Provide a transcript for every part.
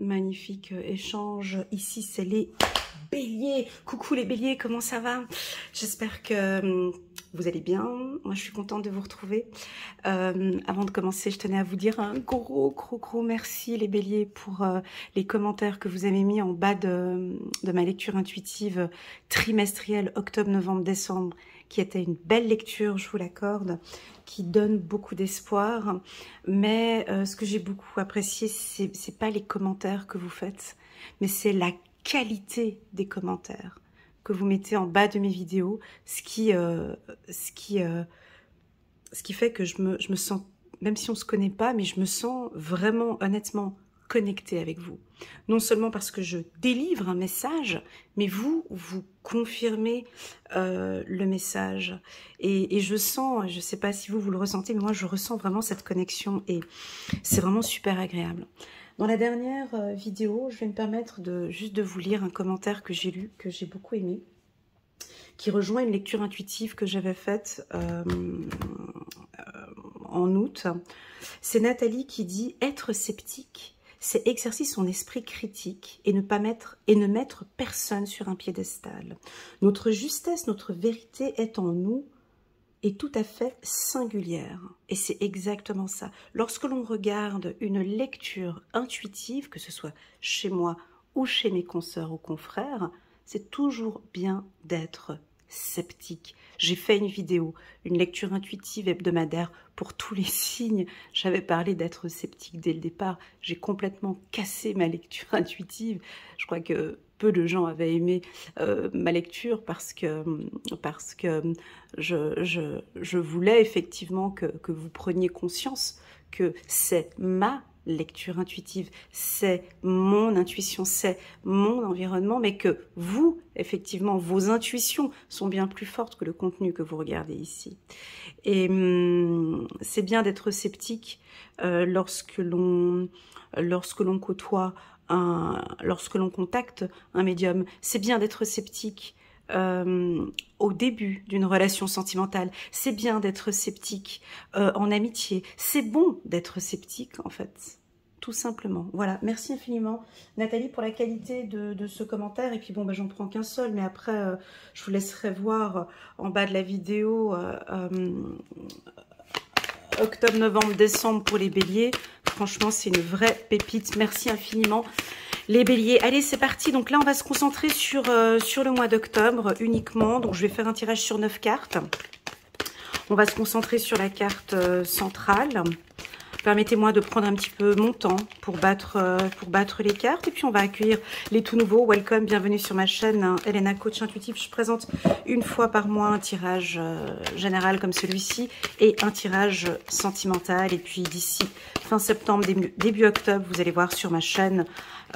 magnifique échange. Ici, c'est les béliers. Coucou les béliers, comment ça va? J'espère que vous allez bien. Moi, je suis contente de vous retrouver. Avant de commencer, je tenais à vous dire un gros merci les béliers pour les commentaires que vous avez mis en bas de ma lecture intuitive trimestrielle octobre, novembre, décembre, qui était une belle lecture, je vous l'accorde, qui donne beaucoup d'espoir. Mais ce que j'ai beaucoup apprécié, c'est pas les commentaires que vous faites, mais c'est la qualité des commentaires que vous mettez en bas de mes vidéos, ce qui fait que je me sens, même si on se connaît pas, mais je me sens vraiment, honnêtement, connectée avec vous. Non seulement parce que je délivre un message, mais vous confirmez le message. Et je sens, je sais pas si vous le ressentez, mais moi je ressens vraiment cette connexion et c'est vraiment super agréable. Dans la dernière vidéo, je vais me permettre juste de vous lire un commentaire que j'ai lu, que j'ai beaucoup aimé, qui rejoint une lecture intuitive que j'avais faite en août. C'est Nathalie qui dit « Être sceptique, c'est exercer son esprit critique et ne mettre personne sur un piédestal. Notre justesse, notre vérité est en nous est tout à fait singulière. » Et c'est exactement ça. Lorsque l'on regarde une lecture intuitive, que ce soit chez moi ou chez mes consoeurs ou confrères, c'est toujours bien d'être sceptique. J'ai fait une vidéo, une lecture intuitive hebdomadaire pour tous les signes. J'avais parlé d'être sceptique dès le départ. J'ai complètement cassé ma lecture intuitive. Je crois que peu de gens avaient aimé ma lecture parce que je voulais effectivement que vous preniez conscience que c'est ma lecture intuitive, c'est mon intuition, c'est mon environnement, mais que vous, effectivement, vos intuitions sont bien plus fortes que le contenu que vous regardez ici. Et c'est bien d'être sceptique lorsque l'on côtoie, lorsque l'on contacte un médium. C'est bien d'être sceptique au début d'une relation sentimentale. C'est bien d'être sceptique en amitié. C'est bon d'être sceptique, en fait. Tout simplement. Voilà, merci infiniment Nathalie pour la qualité de ce commentaire. Et puis bon, bah, j'en prends qu'un seul, mais après, je vous laisserai voir en bas de la vidéo octobre, novembre, décembre pour les béliers. Franchement, c'est une vraie pépite. Merci infiniment les béliers. Allez, c'est parti. Donc là, on va se concentrer sur le mois d'octobre uniquement. Donc je vais faire un tirage sur 9 cartes. On va se concentrer sur la carte centrale. Permettez-moi de prendre un petit peu mon temps pour battre les cartes. Et puis, on va accueillir les tout nouveaux. Welcome, bienvenue sur ma chaîne, hein, Elena Coach Intuitif. Je présente une fois par mois un tirage général comme celui-ci et un tirage sentimental. Et puis, d'ici fin septembre, début octobre, vous allez voir sur ma chaîne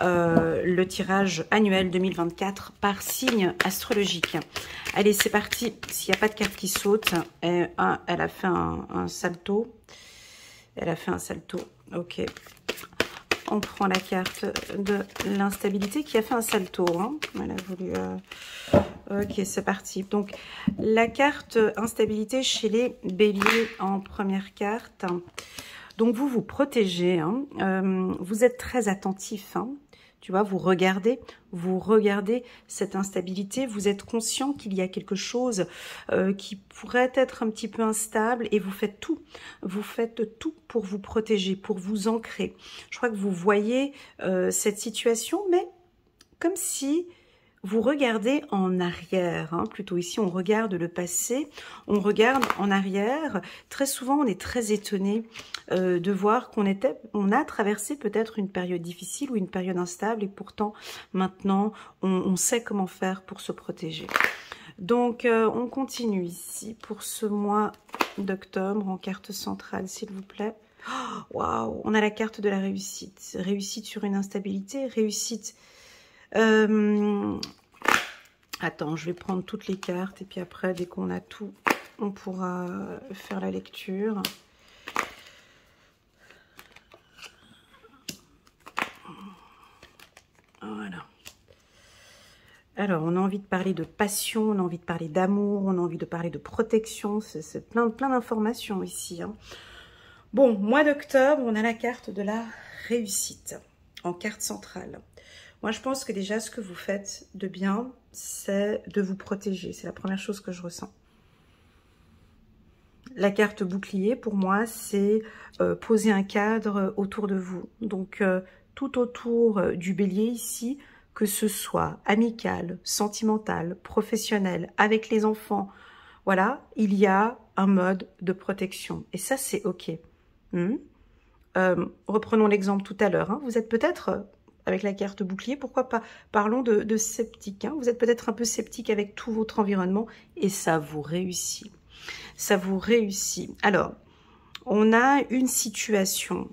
le tirage annuel 2024 par signe astrologique. Allez, c'est parti. S'il n'y a pas de carte qui saute, elle a fait un salto. Elle a fait un salto, ok. On prend la carte de l'instabilité qui a fait un salto. Hein. Elle a voulu... Ok, c'est parti. Donc, la carte instabilité chez les béliers en première carte. Donc, vous protégez. Hein. Vous êtes très attentif. Hein. Tu vois, vous regardez cette instabilité, vous êtes conscient qu'il y a quelque chose qui pourrait être un petit peu instable et vous faites tout pour vous protéger, pour vous ancrer. Je crois que vous voyez cette situation, mais comme si vous regardez en arrière, hein, plutôt ici on regarde le passé, on regarde en arrière. Très souvent on est très étonné de voir qu'on a traversé peut-être une période difficile ou une période instable et pourtant maintenant on sait comment faire pour se protéger. Donc on continue ici pour ce mois d'octobre en carte centrale s'il vous plaît. Waouh, on a la carte de la réussite. Réussite sur une instabilité, réussite... Attends, je vais prendre toutes les cartes et puis après, dès qu'on a tout, on pourra faire la lecture. Voilà. Alors, on a envie de parler de passion, on a envie de parler d'amour, on a envie de parler de protection. C'est plein d'informations ici. Hein. Bon, mois d'octobre, on a la carte de la réussite. en carte centrale. Moi, je pense que déjà, ce que vous faites de bien, c'est de vous protéger. C'est la première chose que je ressens. La carte bouclier, pour moi, c'est poser un cadre autour de vous. Donc, tout autour du bélier ici, que ce soit amical, sentimental, professionnel, avec les enfants, voilà, il y a un mode de protection. Et ça, c'est OK. Reprenons l'exemple tout à l'heure. Hein. Vous êtes peut-être, avec la carte bouclier, pourquoi pas, parlons de sceptique. Hein. Vous êtes peut-être un peu sceptique avec tout votre environnement et ça vous réussit. Ça vous réussit. Alors, on a une situation,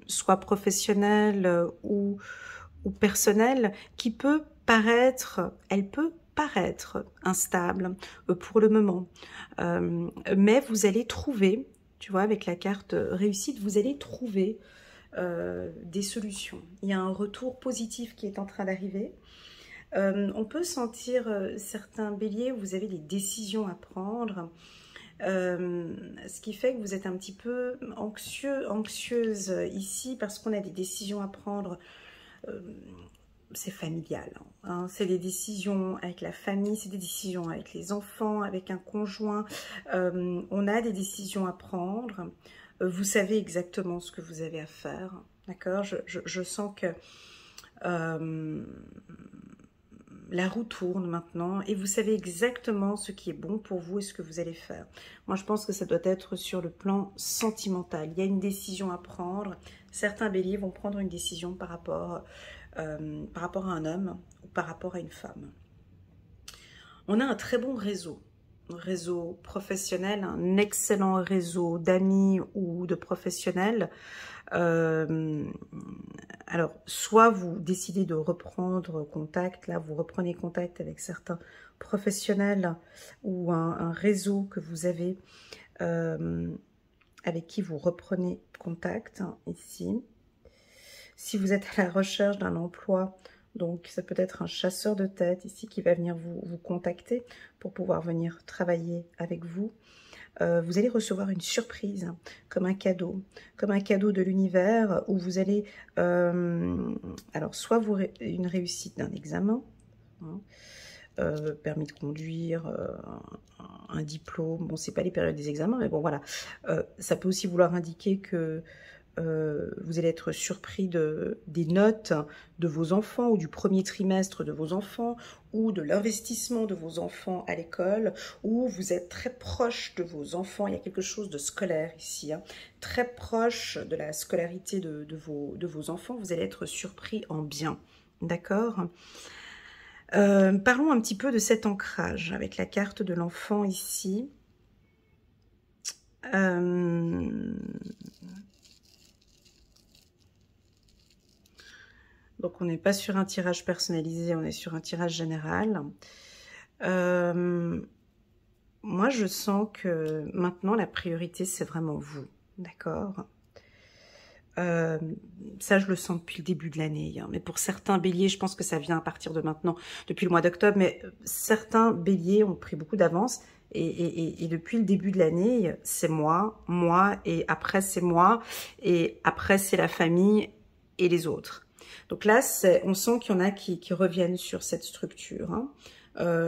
soit professionnelle ou personnelle, qui peut paraître, elle peut paraître instable pour le moment. Mais vous allez trouver, tu vois, avec la carte réussite, vous allez trouver des solutions. Il y a un retour positif qui est en train d'arriver. On peut sentir certains béliers où vous avez des décisions à prendre, ce qui fait que vous êtes un petit peu anxieuse ici parce qu'on a des décisions à prendre. C'est familial, hein. C'est des décisions avec la famille, c'est des décisions avec les enfants, avec un conjoint. On a des décisions à prendre. Vous savez exactement ce que vous avez à faire, d'accord? Je sens que la roue tourne maintenant et vous savez exactement ce qui est bon pour vous et ce que vous allez faire. Moi, je pense que ça doit être sur le plan sentimental. Il y a une décision à prendre. Certains béliers vont prendre une décision par rapport à un homme ou par rapport à une femme. On a un très bon réseau professionnel, un excellent réseau d'amis ou de professionnels. Alors, soit vous décidez de reprendre contact, là vous reprenez contact avec certains professionnels ou un réseau que vous avez avec qui vous reprenez contact, hein, ici. Si vous êtes à la recherche d'un emploi, donc ça peut être un chasseur de tête ici qui va venir vous contacter pour pouvoir venir travailler avec vous. Vous allez recevoir une surprise, hein, comme un cadeau de l'univers où vous allez, alors soit une réussite d'un examen, hein, permis de conduire, un diplôme, bon c'est pas les périodes des examens, mais bon voilà, ça peut aussi vouloir indiquer que vous allez être surpris des notes de vos enfants ou du premier trimestre de vos enfants ou de l'investissement de vos enfants à l'école, ou vous êtes très proche de vos enfants. Il y a quelque chose de scolaire ici, hein, très proche de la scolarité de vos enfants. Vous allez être surpris en bien, d'accord? Parlons un petit peu de cet ancrage avec la carte de l'enfant ici. Donc, on n'est pas sur un tirage personnalisé, on est sur un tirage général. Moi, je sens que maintenant, la priorité, c'est vraiment vous, d'accord? Ça, je le sens depuis le début de l'année. Hein. Mais pour certains béliers, je pense que ça vient à partir de maintenant, depuis le mois d'octobre. Mais certains béliers ont pris beaucoup d'avance. Et depuis le début de l'année, c'est moi, et après, c'est moi, et après, c'est la famille et les autres. Donc là, on sent qu'il y en a qui reviennent sur cette structure. Hein.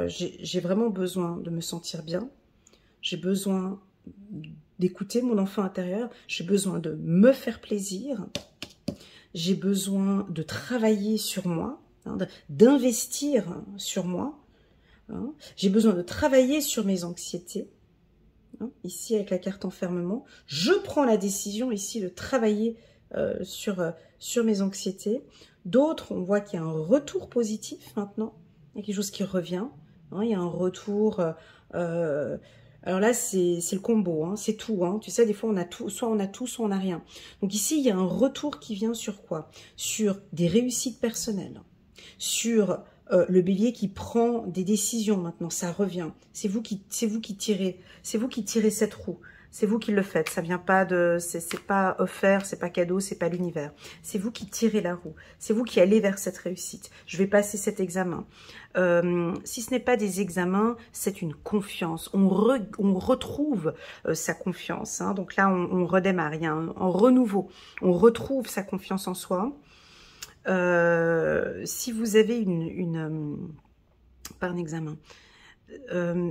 J'ai vraiment besoin de me sentir bien. J'ai besoin d'écouter mon enfant intérieur. J'ai besoin de me faire plaisir. J'ai besoin de travailler sur moi, hein, d'investir sur moi. Hein. J'ai besoin de travailler sur mes anxiétés. Hein. Ici, avec la carte enfermement, je prends la décision ici de travailler sur mes anxiétés. D'autres, on voit qu'il y a un retour positif maintenant. Il y a quelque chose qui revient. Hein, il y a un retour. Alors là, c'est le combo. Hein, c'est tout. Hein. Tu sais, des fois, on a tout. Soit on a tout, soit on n'a rien. Donc ici, il y a un retour qui vient sur quoi? Sur des réussites personnelles. Sur le bélier qui prend des décisions maintenant. Ça revient. C'est vous qui tirez. C'est vous qui tirez cette roue. C'est vous qui le faites, ça vient pas de, c'est pas offert, c'est pas cadeau, c'est pas l'univers. C'est vous qui tirez la roue, c'est vous qui allez vers cette réussite. Je vais passer cet examen. Si ce n'est pas des examens, c'est une confiance. On retrouve sa confiance. Hein. Donc là, on redémarre, il y a un renouveau. On retrouve sa confiance en soi. Si vous avez pas un examen,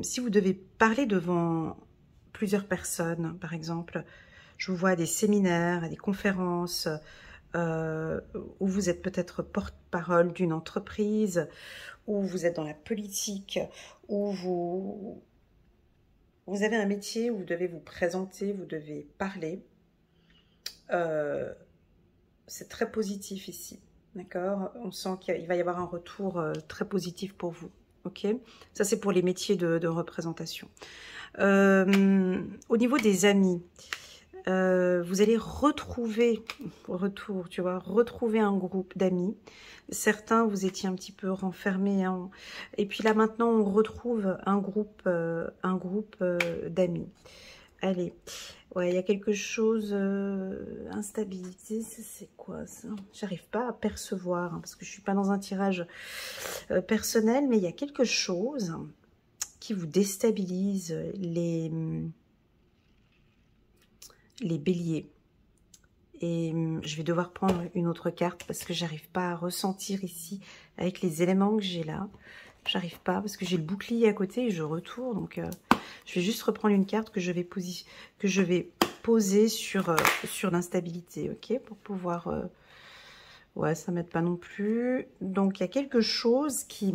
si vous devez parler devant plusieurs personnes, par exemple, je vous vois à des séminaires, à des conférences, où vous êtes peut-être porte-parole d'une entreprise, où vous êtes dans la politique, où vous avez un métier où vous devez vous présenter, vous devez parler. C'est très positif ici, d'accord? On sent qu'il va y avoir un retour très positif pour vous, ok? Ça, c'est pour les métiers de représentation. Au niveau des amis, vous allez retrouver un groupe d'amis. Certains, vous étiez un petit peu renfermés, hein, et puis là maintenant on retrouve un groupe d'amis. Allez, ouais, il y a quelque chose, instabilité, c'est quoi ça? J'arrive pas à percevoir, hein, parce que je suis pas dans un tirage personnel, mais il y a quelque chose qui vous déstabilise, les béliers. Et je vais devoir prendre une autre carte parce que j'arrive pas à ressentir ici avec les éléments que j'ai là. J'arrive pas parce que j'ai le bouclier à côté et je retourne. Donc je vais juste reprendre une carte que je vais poser sur l'instabilité, ok, pour pouvoir... ouais, ça m'aide pas non plus. Donc il y a quelque chose qui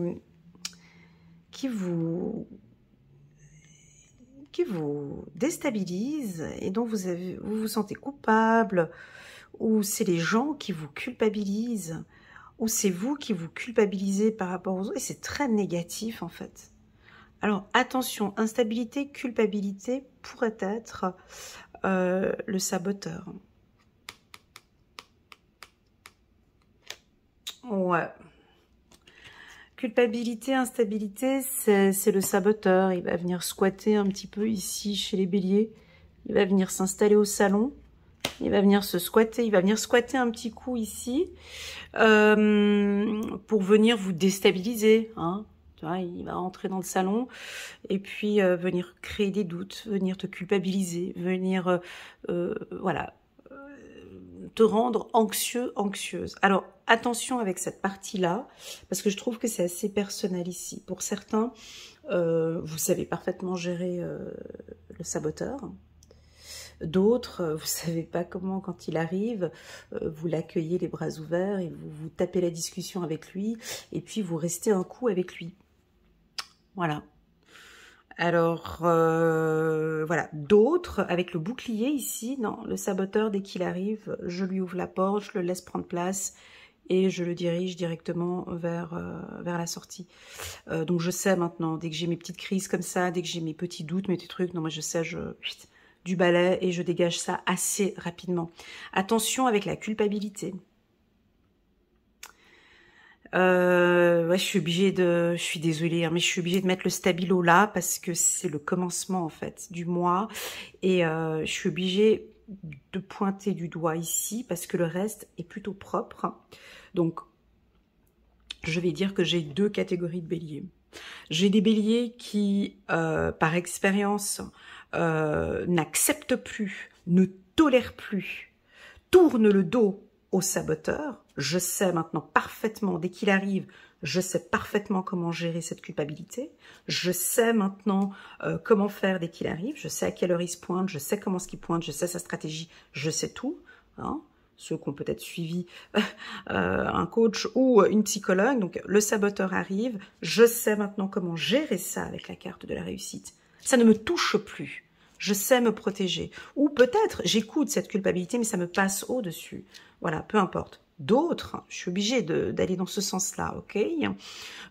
vous déstabilise et dont vous vous sentez coupable, ou c'est les gens qui vous culpabilisent, ou c'est vous qui vous culpabilisez par rapport aux autres, et c'est très négatif en fait. Alors attention, instabilité, culpabilité pourrait être le saboteur. Ouais. Culpabilité, instabilité, c'est le saboteur. Il va venir squatter un petit peu ici chez les béliers. Il va venir s'installer au salon. Il va venir se squatter. Il va venir squatter un petit coup ici pour venir vous déstabiliser. Hein. Tu vois, il va entrer dans le salon et puis venir créer des doutes, venir te culpabiliser, venir voilà, te rendre anxieux, anxieuse. Alors, attention avec cette partie-là, parce que je trouve que c'est assez personnel ici. Pour certains, vous savez parfaitement gérer le saboteur. D'autres, vous savez pas comment, quand il arrive, vous l'accueillez les bras ouverts et vous tapez la discussion avec lui, et puis vous restez un coup avec lui. Voilà. Alors, voilà, d'autres, avec le bouclier ici, non, le saboteur, dès qu'il arrive, je lui ouvre la porte, je le laisse prendre place et je le dirige directement vers la sortie. Donc, je sais maintenant, dès que j'ai mes petites crises comme ça, dès que j'ai mes petits doutes, mes petits trucs, non, moi, je sais, du balai et je dégage ça assez rapidement. Attention avec la culpabilité. Ouais, je suis désolée, hein, mais je suis obligée de mettre le stabilo là parce que c'est le commencement en fait du mois et je suis obligée de pointer du doigt ici parce que le reste est plutôt propre. Donc, je vais dire que j'ai deux catégories de béliers. J'ai des béliers qui, par expérience, n'acceptent plus, ne tolèrent plus, tournent le dos au saboteur. Je sais maintenant parfaitement, dès qu'il arrive, je sais parfaitement comment gérer cette culpabilité. Je sais maintenant comment faire dès qu'il arrive. Je sais à quelle heure il se pointe, je sais comment ce qu'il pointe, je sais sa stratégie, je sais tout. Hein. Ceux qui ont peut-être suivi un coach ou une psychologue. Donc, le saboteur arrive. Je sais maintenant comment gérer ça avec la carte de la réussite. Ça ne me touche plus. Je sais me protéger. Ou peut-être, j'écoute cette culpabilité, mais ça me passe au-dessus. Voilà, peu importe. D'autres, je suis obligée d'aller dans ce sens-là, ok?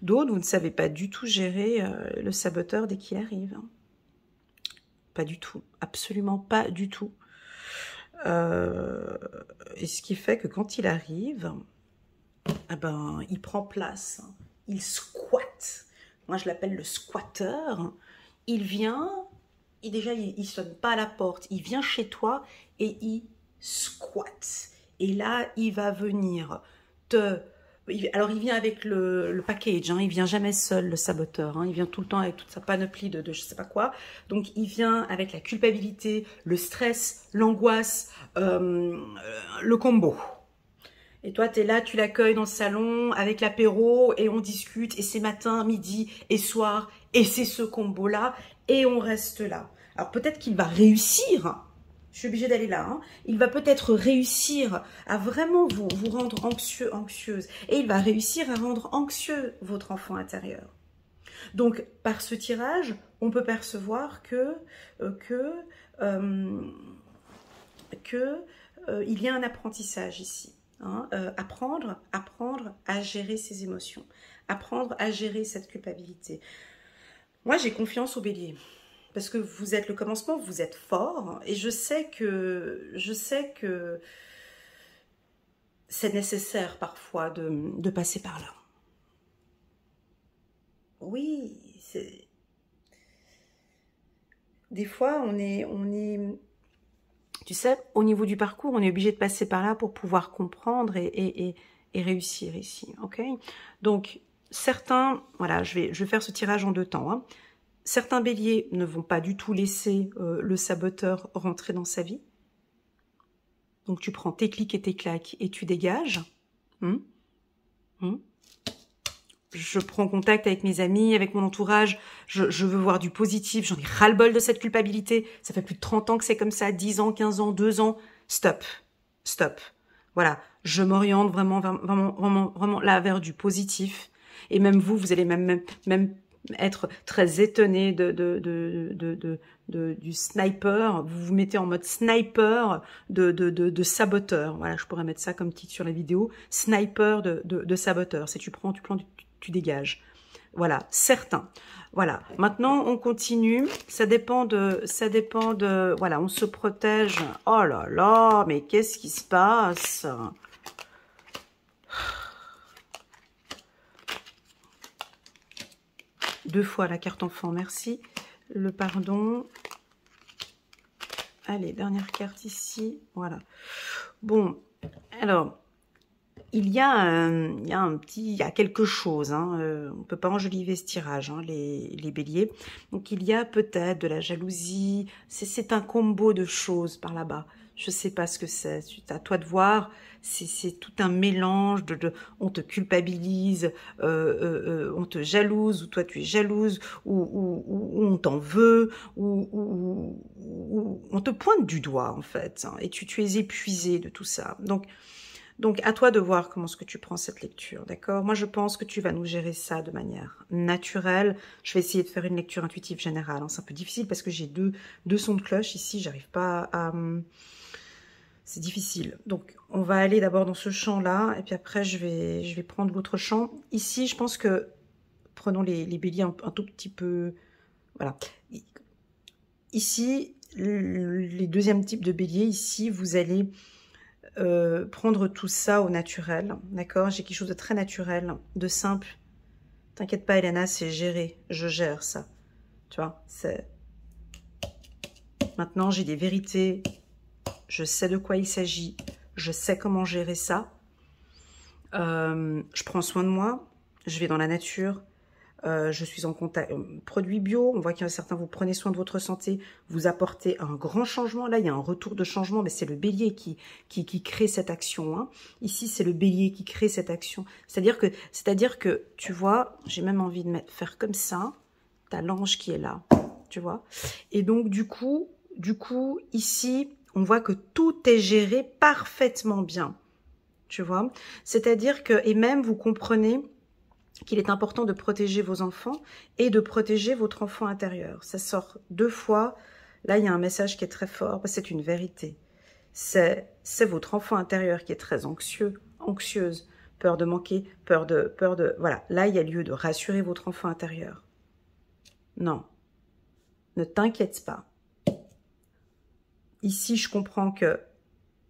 D'autres, vous ne savez pas du tout gérer le saboteur dès qu'il arrive. Pas du tout. Absolument pas du tout. Et ce qui fait que quand il arrive, eh ben, il prend place. Il squatte. Moi, je l'appelle le squatteur. Il vient... déjà, il sonne pas à la porte, il vient chez toi et il squatte. Et là, il va venir te... Alors, il vient avec le package, hein, il vient jamais seul, le saboteur. Hein, il vient tout le temps avec toute sa panoplie de je sais pas quoi. Donc, il vient avec la culpabilité, le stress, l'angoisse, le combo. Et toi, tu es là, tu l'accueilles dans le salon avec l'apéro et on discute et c'est matin, midi et soir et c'est ce combo-là et on reste là. Alors peut-être qu'il va réussir, je suis obligée d'aller là, hein. Il va peut-être réussir à vraiment vous rendre anxieux, anxieuse et il va réussir à rendre anxieux votre enfant intérieur. Donc par ce tirage, on peut percevoir il y a un apprentissage ici. Hein, apprendre à gérer ses émotions, apprendre à gérer cette culpabilité. Moi, j'ai confiance au bélier, parce que vous êtes le commencement, vous êtes fort, et je sais que c'est nécessaire parfois de passer par là. Oui, des fois, on est tu sais, au niveau du parcours, on est obligé de passer par là pour pouvoir comprendre et réussir ici, ok? Donc, certains, voilà, je vais faire ce tirage en deux temps, hein. Certains béliers ne vont pas du tout laisser le saboteur rentrer dans sa vie. Donc, tu prends tes clics et tes claques et tu dégages. Je prends contact avec mes amis, avec mon entourage, je veux voir du positif, j'en ai ras-le-bol de cette culpabilité, ça fait plus de 30 ans que c'est comme ça, 10 ans, 15 ans, 2 ans, stop, stop. Voilà, je m'oriente vraiment là vers du positif, et même vous allez même être très étonné du sniper, vous vous mettez en mode sniper de saboteur, voilà, je pourrais mettre ça comme titre sur la vidéo, sniper de saboteur, c'est tu prends, tu dégages. Voilà, certains. Voilà, maintenant on continue, ça dépend de, voilà, on se protège. Oh là là, mais qu'est-ce qui se passe? Deux fois la carte enfant, merci. Le pardon. Allez, dernière carte ici, voilà. Bon, alors... Il y a quelque chose, hein, on ne peut pas enjoliver ce tirage, hein, les béliers. Donc il y a peut-être de la jalousie, c'est un combo de choses par là-bas. Je ne sais pas ce que c'est, c'est à toi de voir, c'est tout un mélange on te culpabilise, on te jalouse, ou toi tu es jalouse, ou on t'en veut, ou on te pointe du doigt en fait, hein, et tu es épuisé de tout ça. Donc, à toi de voir comment est-ce que tu prends cette lecture, d'accord? Moi, je pense que tu vas nous gérer ça de manière naturelle. Je vais essayer de faire une lecture intuitive générale, hein. C'est un peu difficile parce que j'ai deux sons de cloche ici. J'arrive pas à... C'est difficile. Donc, on va aller d'abord dans ce champ-là. Et puis après, je vais prendre l'autre champ. Ici, je pense que... Prenons les béliers un tout petit peu... Voilà. Ici, les deuxièmes types de béliers, ici, vous allez... prendre tout ça au naturel, d'accord? J'ai quelque chose de très naturel, de simple. T'inquiète pas, Elena, c'est géré. Je gère ça. Tu vois, c'est... Maintenant, j'ai des vérités. Je sais de quoi il s'agit. Je sais comment gérer ça. Je prends soin de moi. Je vais dans la nature. Je suis en contact, produits bio, on voit qu'il y en a certains, vous prenez soin de votre santé, vous apportez un grand changement, là il y a un retour de changement, mais c'est le bélier qui crée cette action, hein. Ici c'est le bélier qui crée cette action, c'est-à-dire que, tu vois, j'ai même envie de faire comme ça, t'as l'ange qui est là, tu vois, et donc du coup, ici, on voit que tout est géré parfaitement bien, tu vois, c'est-à-dire que, et même vous comprenez qu'il est important de protéger vos enfants et de protéger votre enfant intérieur. Ça sort deux fois. Là, il y a un message qui est très fort, c'est une vérité. C'est votre enfant intérieur qui est très anxieux, anxieuse, peur de manquer, peur de... Voilà, là, il y a lieu de rassurer votre enfant intérieur. Non, ne t'inquiète pas. Ici, je comprends que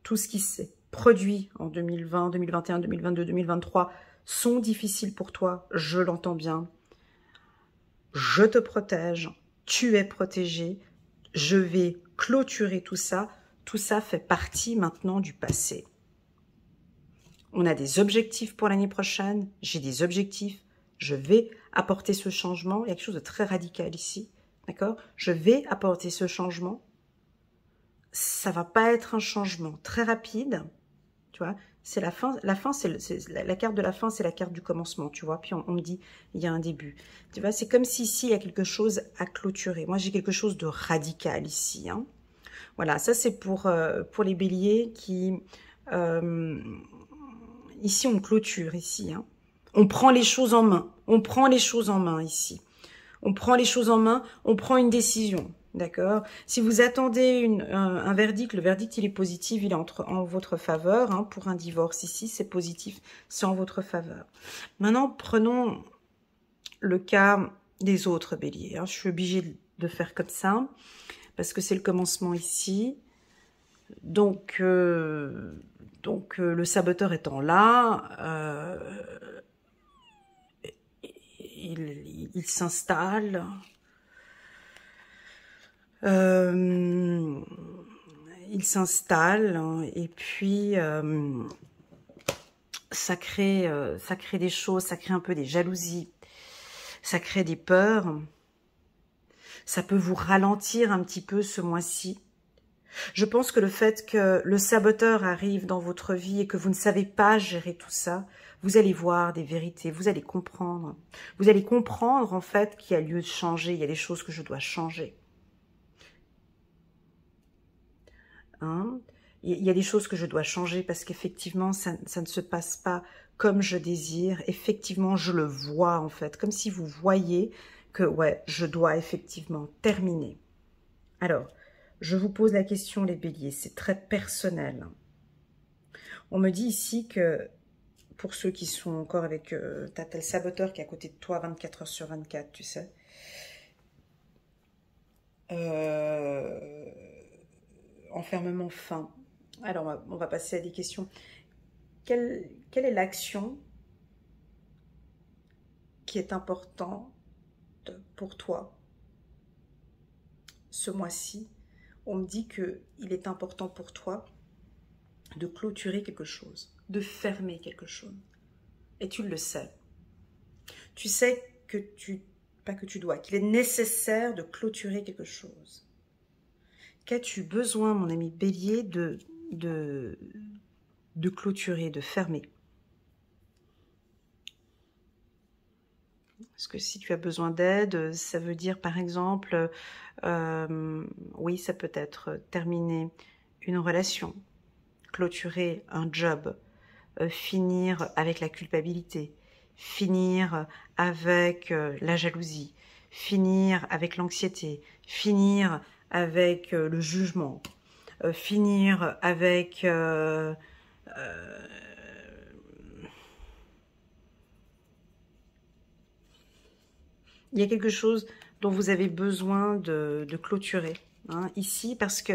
tout ce qui s'est produit en 2020, 2021, 2022, 2023... sont difficiles pour toi, je l'entends bien. Je te protège, tu es protégé, je vais clôturer tout ça. Tout ça fait partie maintenant du passé. On a des objectifs pour l'année prochaine, j'ai des objectifs, je vais apporter ce changement. Il y a quelque chose de très radical ici, d'accord? Je vais apporter ce changement. Ça va pas être un changement très rapide, tu vois? c'est la fin. La fin, la carte de la fin, c'est la carte du commencement, tu vois. Puis on me dit, il y a un début. Tu vois, c'est comme si ici, il y a quelque chose à clôturer. Moi, j'ai quelque chose de radical ici. Hein. Voilà, ça, c'est pour les béliers qui... ici, on clôture, ici. Hein. On prend les choses en main. On prend les choses en main, ici. On prend les choses en main, on prend une décision. D'accord. Si vous attendez un verdict, le verdict, il est positif, il est en votre faveur. Hein, pour un divorce ici, c'est positif, c'est en votre faveur. Maintenant, prenons le cas des autres béliers. Hein. Je suis obligée de faire comme ça, parce que c'est le commencement ici. Donc le saboteur étant là, il s'installe. Il s'installe et puis ça crée des choses, ça crée un peu des jalousies, ça crée des peurs, ça peut vous ralentir un petit peu ce mois-ci. Je pense que le fait que le saboteur arrive dans votre vie et que vous ne savez pas gérer tout ça, vous allez voir des vérités, vous allez comprendre. Vous allez comprendre en fait qu'il y a lieu de changer, il y a des choses que je dois changer. Hein? Il y a des choses que je dois changer parce qu'effectivement, ça ne se passe pas comme je désire. Effectivement, je le vois en fait, comme si vous voyez que ouais, je dois effectivement terminer. Alors, je vous pose la question, les béliers, c'est très personnel. On me dit ici que pour ceux qui sont encore avec... t'as le saboteur qui est à côté de toi 24 heures sur 24, tu sais. Enfermement fin. Alors, on va passer à des questions. Quelle est l'action qui est importante pour toi ce mois-ci? On me dit qu'il est important pour toi de clôturer quelque chose, de fermer quelque chose. Et tu le sais. Tu sais que pas que tu dois, qu'il est nécessaire de clôturer quelque chose. Qu'as-tu besoin, mon ami bélier, de clôturer, de fermer? Parce que si tu as besoin d'aide, ça veut dire par exemple, oui, ça peut être terminer une relation, clôturer un job, finir avec la culpabilité, finir avec la jalousie, finir avec l'anxiété, finir avec le jugement, finir avec... il y a quelque chose dont vous avez besoin de clôturer hein, ici, parce que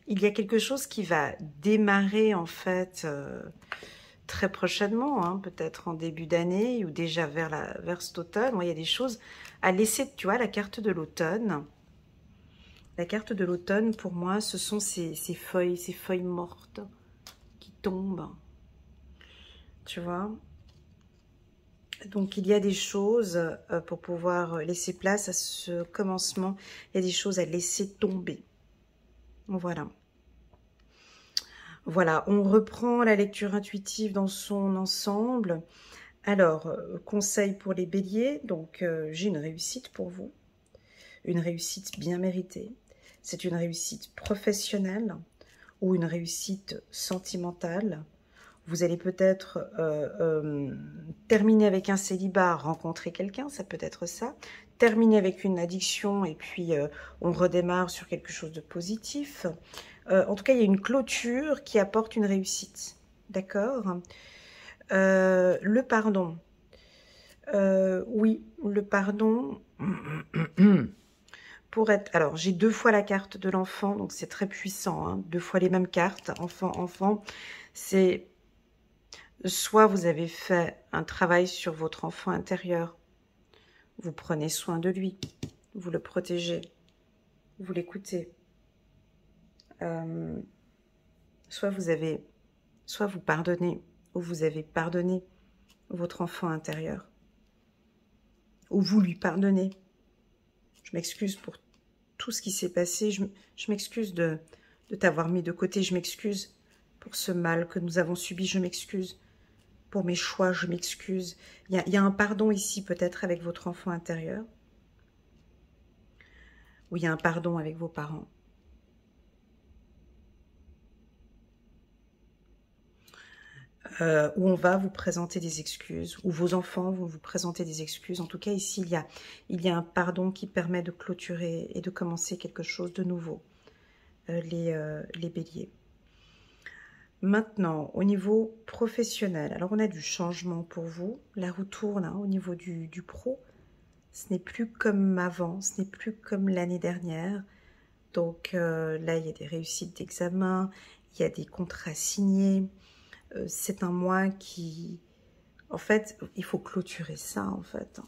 il y a quelque chose qui va démarrer en fait très prochainement, hein, peut-être en début d'année ou déjà vers cet automne. Bon, il y a des choses à laisser, tu vois, la carte de l'automne. La carte de l'automne, pour moi, ce sont ces feuilles mortes qui tombent, tu vois. Donc, il y a des choses pour pouvoir laisser place à ce commencement. Il y a des choses à laisser tomber. Voilà. Voilà, on reprend la lecture intuitive dans son ensemble. Alors, conseil pour les béliers. Donc, j'ai une réussite pour vous. Une réussite bien méritée. C'est une réussite professionnelle ou une réussite sentimentale. Vous allez peut-être terminer avec un célibat, rencontrer quelqu'un, ça peut être ça. Terminer avec une addiction et puis on redémarre sur quelque chose de positif. En tout cas, il y a une clôture qui apporte une réussite. D'accord? Le pardon. Oui, le pardon... Pour être... Alors, j'ai 2 fois la carte de l'enfant, donc c'est très puissant. Hein, 2 fois les mêmes cartes, enfant. C'est... Soit vous avez fait un travail sur votre enfant intérieur, vous prenez soin de lui, vous le protégez, vous l'écoutez. Soit vous pardonnez, ou vous avez pardonné votre enfant intérieur, ou vous lui pardonnez. Je m'excuse pour tout ce qui s'est passé, je m'excuse de t'avoir mis de côté, je m'excuse pour ce mal que nous avons subi. Je m'excuse. Pour mes choix, je m'excuse. Il y a un pardon ici, peut-être, avec votre enfant intérieur. Ou il y a un pardon avec vos parents. Où on va vous présenter des excuses, où vos enfants vont vous présenter des excuses. En tout cas, ici, il y a un pardon qui permet de clôturer et de commencer quelque chose de nouveau, les béliers. Maintenant, au niveau professionnel, alors on a du changement pour vous. La roue tourne au niveau du pro. Ce n'est plus comme avant, ce n'est plus comme l'année dernière. Donc là, il y a des réussites d'examen, il y a des contrats signés. C'est un mois qui... En fait, il faut clôturer ça, en fait.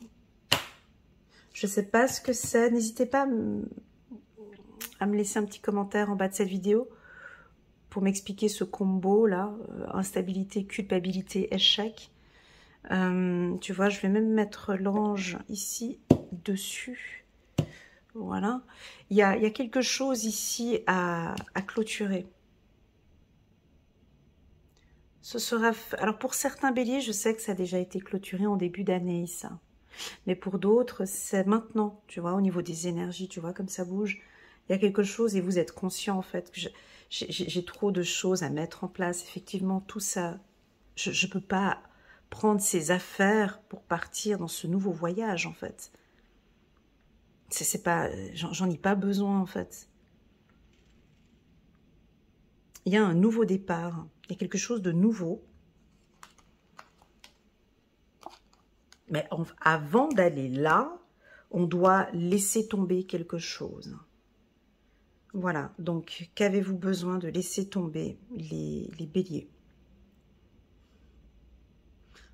Je ne sais pas ce que c'est. N'hésitez pas à me laisser un petit commentaire en bas de cette vidéo pour m'expliquer ce combo-là. Instabilité, culpabilité, échec. Tu vois, je vais même mettre l'ange ici, dessus. Voilà. Il y a quelque chose ici à clôturer. Ce sera... Alors pour certains béliers, je sais que ça a déjà été clôturé en début d'année, ça. Mais pour d'autres, c'est maintenant, tu vois, au niveau des énergies, tu vois, comme ça bouge. Il y a quelque chose et vous êtes conscient, en fait, que j'ai trop de choses à mettre en place. Effectivement, tout ça, je ne peux pas prendre ces affaires pour partir dans ce nouveau voyage, en fait. C'est pas... J'en ai pas besoin, en fait. Il y a un nouveau départ. Il y a quelque chose de nouveau. Mais avant d'aller là, on doit laisser tomber quelque chose. Voilà. Donc, qu'avez-vous besoin de laisser tomber les béliers?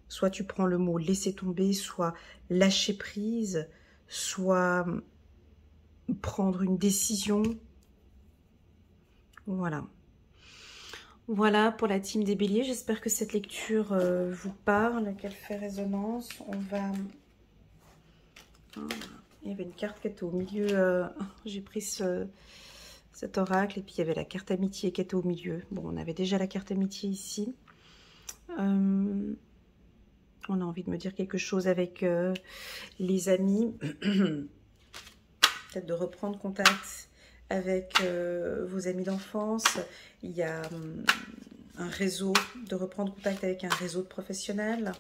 Soit tu prends le mot laisser tomber, soit lâcher prise, soit prendre une décision. Voilà. Voilà pour la team des béliers. J'espère que cette lecture vous parle, qu'elle fait résonance. On va... Il y avait une carte qui était au milieu. J'ai pris cet oracle et puis il y avait la carte amitié qui était au milieu. Bon, on avait déjà la carte amitié ici. On a envie de me dire quelque chose avec les amis. Peut-être de reprendre contact avec vos amis d'enfance. Il y a un réseau, de reprendre contact avec un réseau de professionnels,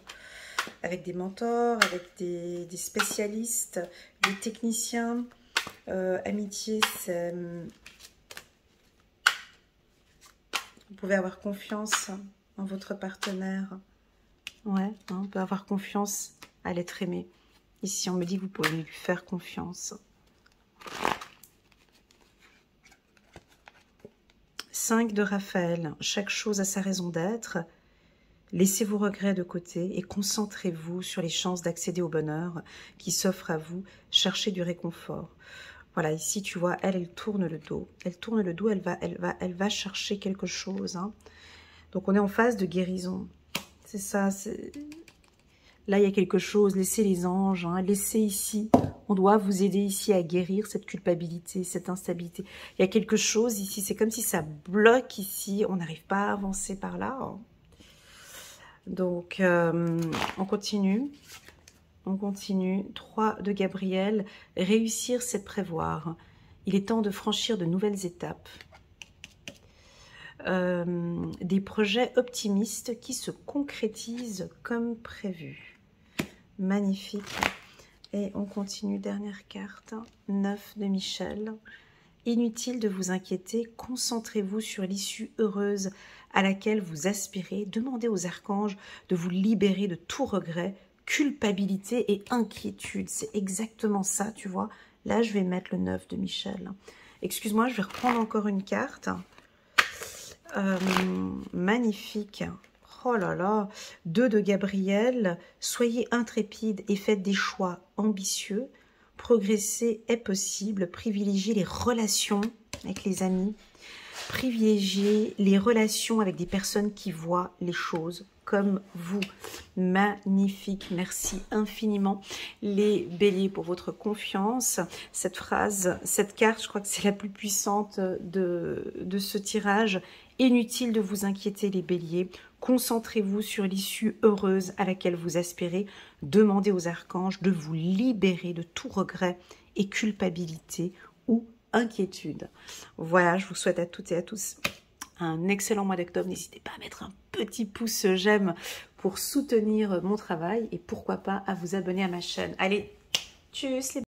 avec des mentors, avec des spécialistes, des techniciens. Amitié, c'est... Vous pouvez avoir confiance en votre partenaire. Ouais, on peut avoir confiance à l'être aimé. Ici, on me dit que vous pouvez lui faire confiance. 5 de Raphaël. Chaque chose a sa raison d'être. Laissez vos regrets de côté et concentrez-vous sur les chances d'accéder au bonheur qui s'offrent à vous. Cherchez du réconfort. Voilà, ici, tu vois, elle tourne le dos. Elle tourne le dos, elle va chercher quelque chose. Hein. Donc, on est en phase de guérison. C'est ça. Là, il y a quelque chose. Laissez les anges. Hein, laissez ici. On doit vous aider ici à guérir cette culpabilité, cette instabilité. Il y a quelque chose ici. C'est comme si ça bloque ici. On n'arrive pas à avancer par là. Hein. Donc, on continue. On continue. 3 de Gabriel. Réussir, c'est prévoir. Il est temps de franchir de nouvelles étapes. Des projets optimistes qui se concrétisent comme prévu. Magnifique. Et on continue. Dernière carte. 9 de Michel. Inutile de vous inquiéter. Concentrez-vous sur l'issue heureuse à laquelle vous aspirez. Demandez aux archanges de vous libérer de tout regret, culpabilité et inquiétude. C'est exactement ça, tu vois. Là, je vais mettre le 9 de Michel. Excuse-moi, je vais reprendre encore une carte. Magnifique. Oh là là. 2 de Gabriel. Soyez intrépide et faites des choix ambitieux. Progresser est possible. Privilégiez les relations avec les amis. Privilégiez les relations avec des personnes qui voient les choses comme vous. Magnifique. Merci infiniment les béliers pour votre confiance. Cette phrase, cette carte, je crois que c'est la plus puissante de ce tirage. Inutile de vous inquiéter les béliers, concentrez-vous sur l'issue heureuse à laquelle vous aspirez. Demandez aux archanges de vous libérer de tout regret et culpabilité ou inquiétude. Voilà, je vous souhaite à toutes et à tous un excellent mois d'octobre. N'hésitez pas à mettre un petit pouce j'aime pour soutenir mon travail et pourquoi pas à vous abonner à ma chaîne. Allez, tchuss les